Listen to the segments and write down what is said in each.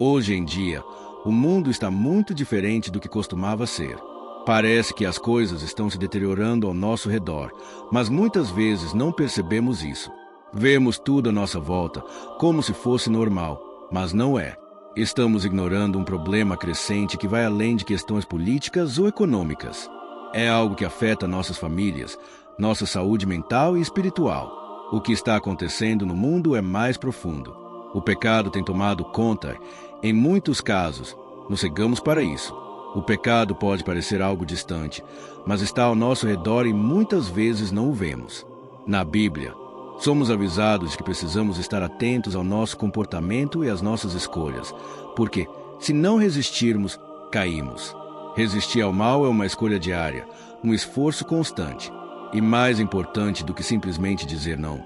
Hoje em dia, o mundo está muito diferente do que costumava ser. Parece que as coisas estão se deteriorando ao nosso redor, mas muitas vezes não percebemos isso. Vemos tudo à nossa volta como se fosse normal, mas não é. Estamos ignorando um problema crescente que vai além de questões políticas ou econômicas. É algo que afeta nossas famílias, nossa saúde mental e espiritual. O que está acontecendo no mundo é mais profundo. O pecado tem tomado conta. Em muitos casos, nos cegamos para isso. O pecado pode parecer algo distante, mas está ao nosso redor e muitas vezes não o vemos. Na Bíblia, somos avisados de que precisamos estar atentos ao nosso comportamento e às nossas escolhas, porque, se não resistirmos, caímos. Resistir ao mal é uma escolha diária, um esforço constante. E mais importante do que simplesmente dizer não,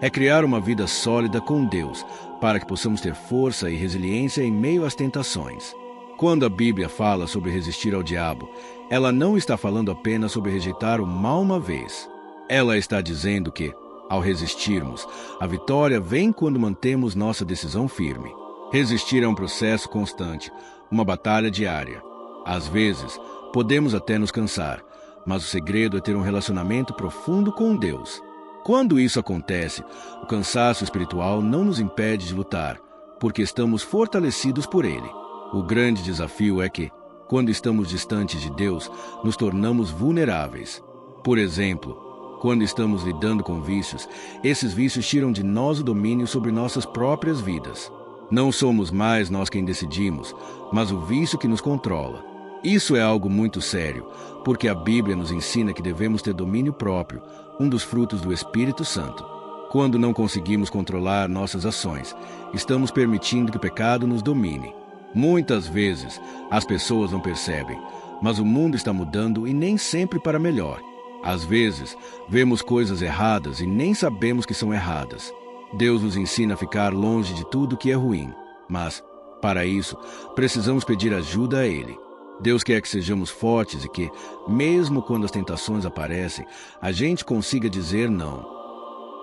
é criar uma vida sólida com Deus, para que possamos ter força e resiliência em meio às tentações. Quando a Bíblia fala sobre resistir ao diabo, ela não está falando apenas sobre rejeitar o mal uma vez. Ela está dizendo que, ao resistirmos, a vitória vem quando mantemos nossa decisão firme. Resistir é um processo constante, uma batalha diária. Às vezes, podemos até nos cansar, mas o segredo é ter um relacionamento profundo com Deus. Quando isso acontece, o cansaço espiritual não nos impede de lutar, porque estamos fortalecidos por Ele. O grande desafio é que, quando estamos distantes de Deus, nos tornamos vulneráveis. Por exemplo, quando estamos lidando com vícios, esses vícios tiram de nós o domínio sobre nossas próprias vidas. Não somos mais nós quem decidimos, mas o vício que nos controla. Isso é algo muito sério, porque a Bíblia nos ensina que devemos ter domínio próprio, um dos frutos do Espírito Santo. Quando não conseguimos controlar nossas ações, estamos permitindo que o pecado nos domine. Muitas vezes, as pessoas não percebem, mas o mundo está mudando e nem sempre para melhor. Às vezes, vemos coisas erradas e nem sabemos que são erradas. Deus nos ensina a ficar longe de tudo que é ruim, mas, para isso, precisamos pedir ajuda a Ele. Deus quer que sejamos fortes e que, mesmo quando as tentações aparecem, a gente consiga dizer não.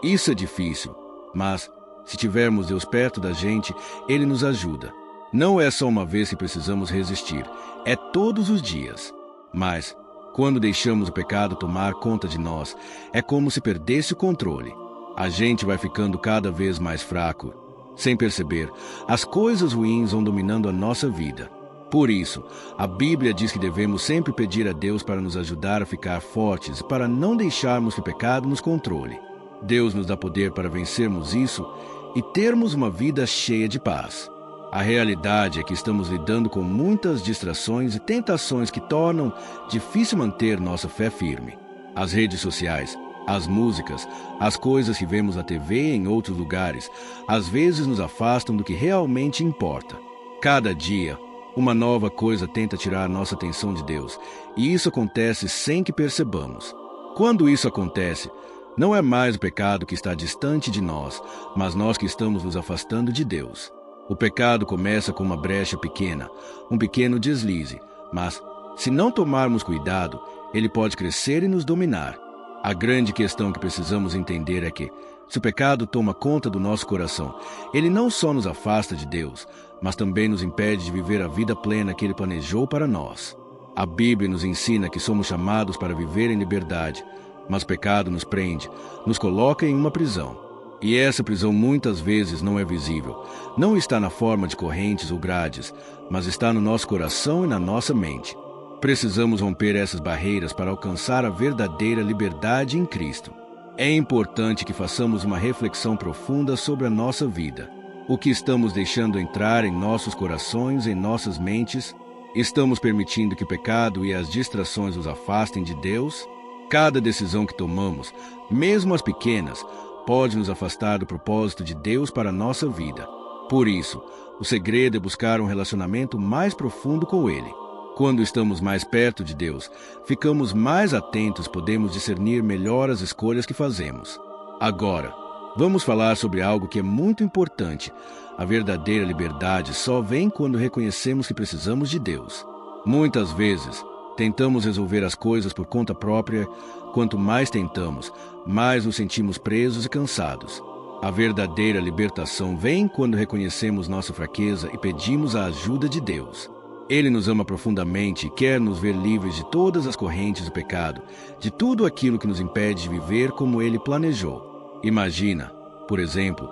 Isso é difícil, mas, se tivermos Deus perto da gente, Ele nos ajuda. Não é só uma vez que precisamos resistir, é todos os dias. Mas, quando deixamos o pecado tomar conta de nós, é como se perdesse o controle. A gente vai ficando cada vez mais fraco. Sem perceber, as coisas ruins vão dominando a nossa vida. Por isso, a Bíblia diz que devemos sempre pedir a Deus para nos ajudar a ficar fortes e para não deixarmos que o pecado nos controle. Deus nos dá poder para vencermos isso e termos uma vida cheia de paz. A realidade é que estamos lidando com muitas distrações e tentações que tornam difícil manter nossa fé firme. As redes sociais, as músicas, as coisas que vemos na TV e em outros lugares, às vezes nos afastam do que realmente importa. Cada dia, uma nova coisa tenta tirar nossa atenção de Deus, e isso acontece sem que percebamos. Quando isso acontece, não é mais o pecado que está distante de nós, mas nós que estamos nos afastando de Deus. O pecado começa com uma brecha pequena, um pequeno deslize, mas, se não tomarmos cuidado, ele pode crescer e nos dominar. A grande questão que precisamos entender é que, se o pecado toma conta do nosso coração, ele não só nos afasta de Deus, mas também nos impede de viver a vida plena que Ele planejou para nós. A Bíblia nos ensina que somos chamados para viver em liberdade, mas o pecado nos prende, nos coloca em uma prisão. E essa prisão muitas vezes não é visível, não está na forma de correntes ou grades, mas está no nosso coração e na nossa mente. Precisamos romper essas barreiras para alcançar a verdadeira liberdade em Cristo. É importante que façamos uma reflexão profunda sobre a nossa vida. O que estamos deixando entrar em nossos corações, em nossas mentes? Estamos permitindo que o pecado e as distrações nos afastem de Deus? Cada decisão que tomamos, mesmo as pequenas, pode nos afastar do propósito de Deus para a nossa vida. Por isso, o segredo é buscar um relacionamento mais profundo com Ele. Quando estamos mais perto de Deus, ficamos mais atentos e podemos discernir melhor as escolhas que fazemos. Agora, vamos falar sobre algo que é muito importante. A verdadeira liberdade só vem quando reconhecemos que precisamos de Deus. Muitas vezes, tentamos resolver as coisas por conta própria. Quanto mais tentamos, mais nos sentimos presos e cansados. A verdadeira libertação vem quando reconhecemos nossa fraqueza e pedimos a ajuda de Deus. Ele nos ama profundamente e quer nos ver livres de todas as correntes do pecado, de tudo aquilo que nos impede de viver como Ele planejou. Imagina, por exemplo,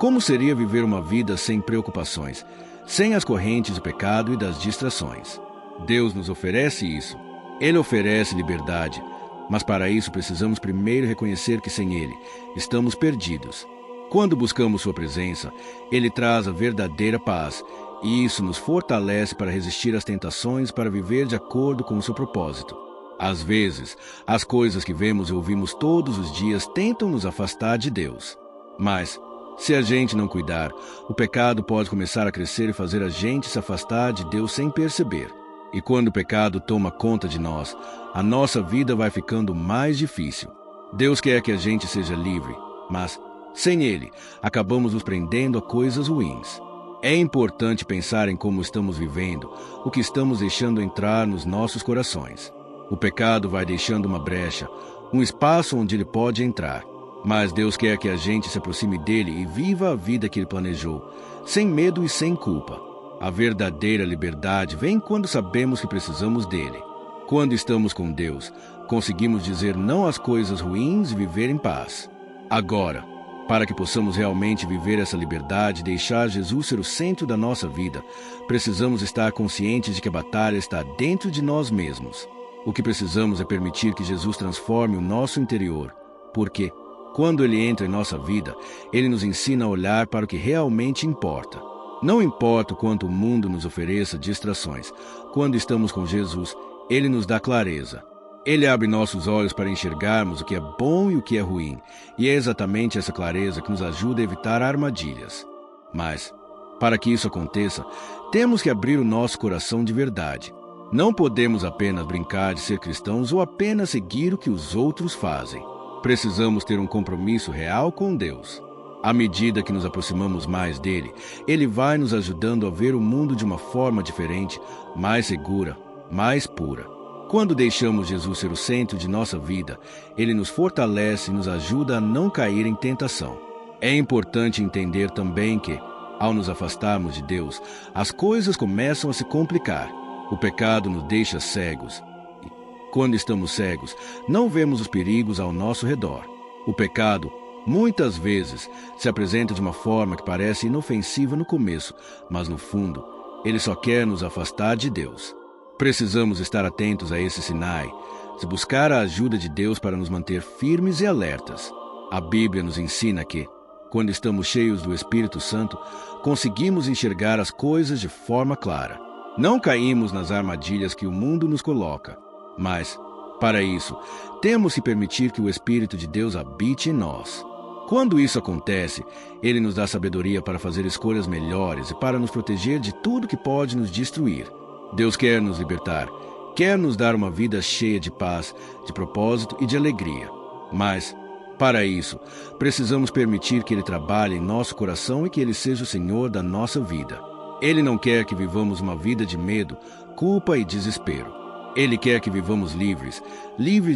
como seria viver uma vida sem preocupações, sem as correntes do pecado e das distrações. Deus nos oferece isso. Ele oferece liberdade, mas para isso precisamos primeiro reconhecer que sem Ele estamos perdidos. Quando buscamos Sua presença, Ele traz a verdadeira paz, e isso nos fortalece para resistir às tentações para viver de acordo com o seu propósito. Às vezes, as coisas que vemos e ouvimos todos os dias tentam nos afastar de Deus. Mas, se a gente não cuidar, o pecado pode começar a crescer e fazer a gente se afastar de Deus sem perceber. E quando o pecado toma conta de nós, a nossa vida vai ficando mais difícil. Deus quer que a gente seja livre, mas, sem Ele, acabamos nos prendendo a coisas ruins. É importante pensar em como estamos vivendo, o que estamos deixando entrar nos nossos corações. O pecado vai deixando uma brecha, um espaço onde ele pode entrar. Mas Deus quer que a gente se aproxime dele e viva a vida que ele planejou, sem medo e sem culpa. A verdadeira liberdade vem quando sabemos que precisamos dele. Quando estamos com Deus, conseguimos dizer não às coisas ruins e viver em paz. Agora, para que possamos realmente viver essa liberdade e deixar Jesus ser o centro da nossa vida, precisamos estar conscientes de que a batalha está dentro de nós mesmos. O que precisamos é permitir que Jesus transforme o nosso interior, porque, quando Ele entra em nossa vida, Ele nos ensina a olhar para o que realmente importa. Não importa o quanto o mundo nos ofereça distrações, quando estamos com Jesus, Ele nos dá clareza. Ele abre nossos olhos para enxergarmos o que é bom e o que é ruim, e é exatamente essa clareza que nos ajuda a evitar armadilhas. Mas, para que isso aconteça, temos que abrir o nosso coração de verdade. Não podemos apenas brincar de ser cristãos ou apenas seguir o que os outros fazem. Precisamos ter um compromisso real com Deus. À medida que nos aproximamos mais dele, Ele vai nos ajudando a ver o mundo de uma forma diferente, mais segura, mais pura. Quando deixamos Jesus ser o centro de nossa vida, Ele nos fortalece e nos ajuda a não cair em tentação. É importante entender também que, ao nos afastarmos de Deus, as coisas começam a se complicar. O pecado nos deixa cegos. E, quando estamos cegos, não vemos os perigos ao nosso redor. O pecado, muitas vezes, se apresenta de uma forma que parece inofensiva no começo, mas no fundo, ele só quer nos afastar de Deus. Precisamos estar atentos a esse sinal, de buscar a ajuda de Deus para nos manter firmes e alertas. A Bíblia nos ensina que, quando estamos cheios do Espírito Santo, conseguimos enxergar as coisas de forma clara. Não caímos nas armadilhas que o mundo nos coloca, mas, para isso, temos que permitir que o Espírito de Deus habite em nós. Quando isso acontece, Ele nos dá sabedoria para fazer escolhas melhores e para nos proteger de tudo que pode nos destruir. Deus quer nos libertar, quer nos dar uma vida cheia de paz, de propósito e de alegria. Mas, para isso, precisamos permitir que Ele trabalhe em nosso coração e que Ele seja o Senhor da nossa vida. Ele não quer que vivamos uma vida de medo, culpa e desespero. Ele quer que vivamos livres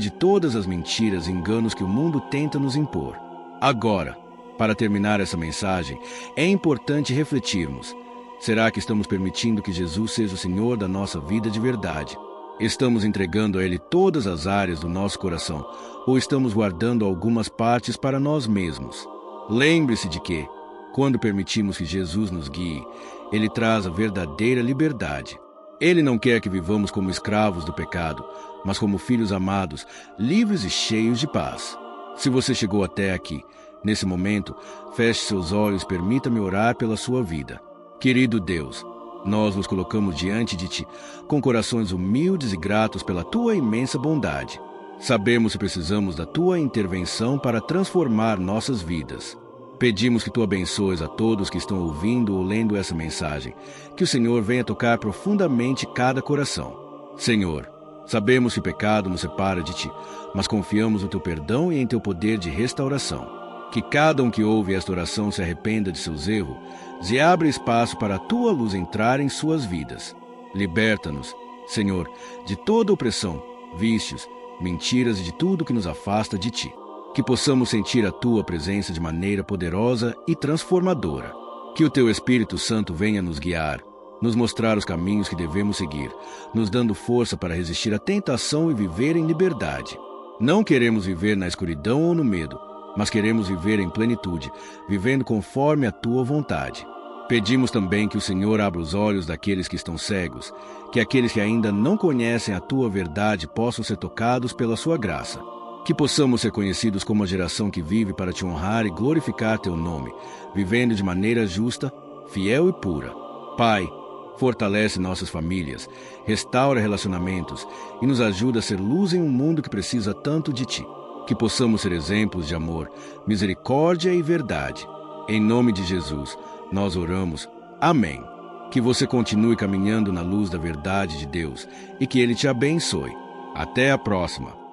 de todas as mentiras e enganos que o mundo tenta nos impor. Agora, para terminar essa mensagem, é importante refletirmos. Será que estamos permitindo que Jesus seja o Senhor da nossa vida de verdade? Estamos entregando a Ele todas as áreas do nosso coração, ou estamos guardando algumas partes para nós mesmos? Lembre-se de que, quando permitimos que Jesus nos guie, Ele traz a verdadeira liberdade. Ele não quer que vivamos como escravos do pecado, mas como filhos amados, livres e cheios de paz. Se você chegou até aqui, nesse momento, feche seus olhos e permita-me orar pela sua vida. Querido Deus, nós nos colocamos diante de Ti, com corações humildes e gratos pela Tua imensa bondade. Sabemos que precisamos da Tua intervenção para transformar nossas vidas. Pedimos que Tu abençoes a todos que estão ouvindo ou lendo essa mensagem, que o Senhor venha tocar profundamente cada coração. Senhor, sabemos que o pecado nos separa de Ti, mas confiamos no Teu perdão e em Teu poder de restauração. Que cada um que ouve esta oração se arrependa de seus erros e abra espaço para a Tua luz entrar em suas vidas. Liberta-nos, Senhor, de toda opressão, vícios, mentiras e de tudo que nos afasta de Ti. Que possamos sentir a Tua presença de maneira poderosa e transformadora. Que o Teu Espírito Santo venha nos guiar, nos mostrar os caminhos que devemos seguir, nos dando força para resistir à tentação e viver em liberdade. Não queremos viver na escuridão ou no medo, mas queremos viver em plenitude, vivendo conforme a Tua vontade. Pedimos também que o Senhor abra os olhos daqueles que estão cegos, que aqueles que ainda não conhecem a Tua verdade possam ser tocados pela Sua graça. Que possamos ser conhecidos como a geração que vive para Te honrar e glorificar Teu nome, vivendo de maneira justa, fiel e pura. Pai, fortalece nossas famílias, restaura relacionamentos e nos ajuda a ser luz em um mundo que precisa tanto de Ti. Que possamos ser exemplos de amor, misericórdia e verdade. Em nome de Jesus, nós oramos. Amém. Que você continue caminhando na luz da verdade de Deus e que Ele te abençoe. Até a próxima.